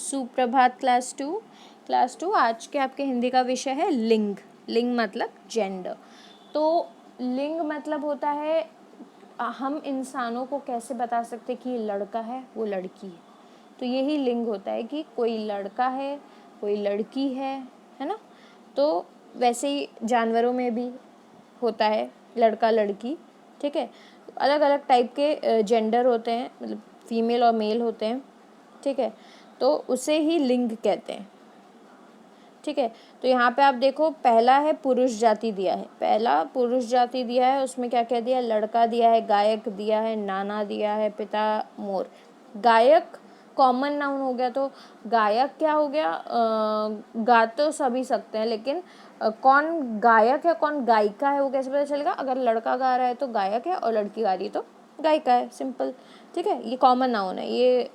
सुप्रभात class to. आज के आपके हिंदी का विषय है लिंग। लिंग मतलब जेंडर। तो लिंग मतलब होता है हम इंसानों को कैसे बता सकते कि लड़का है वो लड़की है। तो यही लिंग होता है कि कोई लड़का है कोई लड़की है ना। तो वैसे ही जानवरों में भी होता है लड़का लड़की, ठीक है। अलग अलग टाइप के जेंडर होते हैं, मतलब फीमेल और मेल होते हैं, ठीक है। तो उसे ही लिंग कहते हैं, ठीक है। तो यहाँ पे आप देखो, पहला है पुरुष जाति दिया है, पहला पुरुष जाति दिया है, उसमें क्या क्या दिया, लड़का दिया है, गायक दिया है, नाना दिया है, पिता मोर। गायक कॉमन नाउन हो गया, तो गायक क्या हो गया, गा तो सभी सकते हैं, लेकिन कौन गायक है कौन गायिका है वो कैसे पता चलेगा। अगर लड़का गा रहा है तो गायक है और लड़की गा रही है तो गायिका है, सिंपल, ठीक है। ये कॉमन नाउन है, ये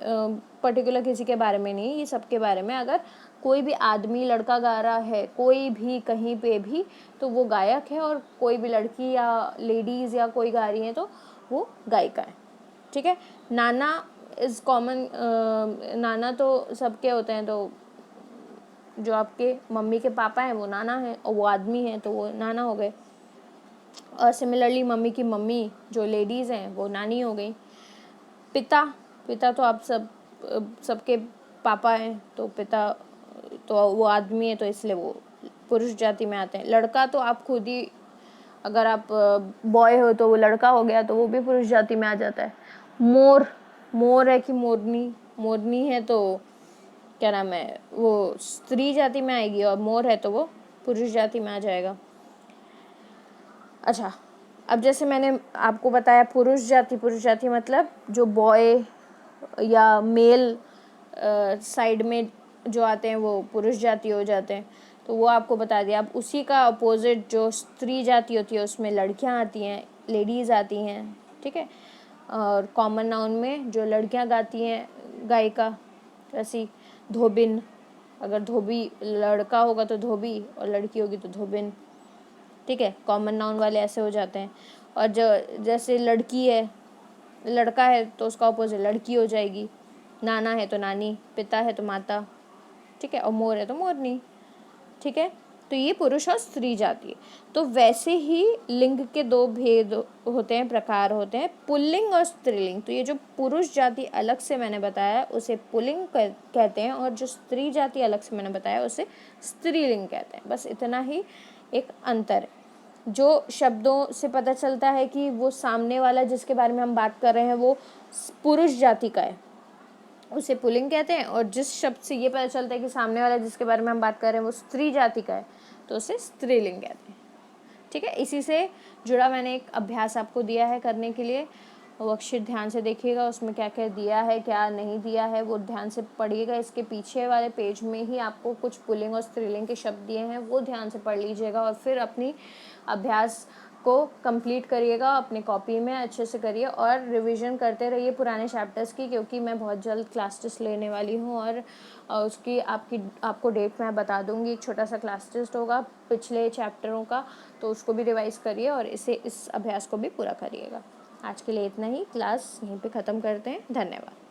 पर्टिकुलर किसी के बारे में नहीं, ये सबके बारे में। अगर कोई भी आदमी लड़का गा रहा है कोई भी कहीं पे भी तो वो गायक है, और कोई भी लड़की या लेडीज़ या कोई गा रही है तो वो गायिका है, ठीक है। नाना इज़ कॉमन, नाना तो सबके होते हैं, तो जो आपके मम्मी के पापा हैं वो नाना हैं, और वो आदमी हैं तो वो नाना हो गए। और सिमिलरली मम्मी की मम्मी जो लेडीज़ हैं वो नानी हो गई। पिता, पिता तो आप सबके पापा हैं, तो पिता तो वो आदमी है, तो इसलिए वो पुरुष जाति में आते हैं। लड़का तो आप खुद ही, अगर आप बॉय हो तो वो लड़का हो गया, तो वो भी पुरुष जाति में आ जाता है। मोर, मोर है कि मोरनी, मोरनी है तो क्या नाम है, वो स्त्री जाति में आएगी, और मोर है तो वो पुरुष जाति में आ जाएगा। अच्छा, अब जैसे मैंने आपको बताया पुरुष जाति मतलब जो बॉय या मेल साइड में जो आते हैं वो पुरुष जाति हो जाते हैं, तो वो आपको बता दिया। अब उसी का अपोजिट जो स्त्री जाति होती है उसमें लड़कियां आती हैं, लेडीज़ आती हैं, ठीक है। और कॉमन नाउन में जो लड़कियां गाती हैं गायिका, वैसी धोबिन, अगर धोबी लड़का होगा तो धोबी और लड़की होगी तो धोबिन, ठीक है। कॉमन नाउन वाले ऐसे हो जाते हैं। और जो जैसे लड़की है, लड़का है तो उसका अपोजिट लड़की हो जाएगी, नाना है तो नानी, पिता है तो माता, ठीक है, और मोर है तो मोरनी, ठीक है। तो ये पुरुष और स्त्री जाति है। तो वैसे ही लिंग के दो भेद होते हैं, प्रकार होते हैं, पुल्लिंग और स्त्रीलिंग। तो ये जो पुरुष जाति अलग से मैंने बताया उसे पुल्लिंग कहते हैं, और जो स्त्री जाति अलग से मैंने बताया उसे स्त्रीलिंग कहते हैं। बस इतना ही एक अंतर है। जो शब्दों से पता चलता है कि वो सामने वाला जिसके बारे में हम बात कर रहे हैं वो पुरुष जाति का है, उसे पुल्लिंग कहते हैं। और जिस शब्द से ये पता चलता है कि सामने वाला जिसके बारे में हम बात कर रहे हैं वो स्त्री जाति का है, तो उसे स्त्रीलिंग कहते हैं, ठीक है। इसी से जुड़ा मैंने एक अभ्यास आपको दिया है करने के लिए, वर्कशीट ध्यान से देखिएगा, उसमें क्या क्या दिया है क्या नहीं दिया है वो ध्यान से पढ़िएगा। इसके पीछे वाले पेज में ही आपको कुछ पुल्लिंग और स्त्रीलिंग के शब्द दिए हैं, वो ध्यान से पढ़ लीजिएगा, और फिर अपनी अभ्यास को कंप्लीट करिएगा, अपनी कॉपी में अच्छे से करिए, और रिवीजन करते रहिए पुराने चैप्टर्स की, क्योंकि मैं बहुत जल्द क्लास टेस्ट लेने वाली हूँ, और उसकी आपको डेट मैं बता दूँगी। एक छोटा सा क्लास टेस्ट होगा पिछले चैप्टरों का, तो उसको भी रिवाइज़ करिए और इस अभ्यास को भी पूरा करिएगा। आज के लिए इतना ही, क्लास यहीं पे ख़त्म करते हैं। धन्यवाद।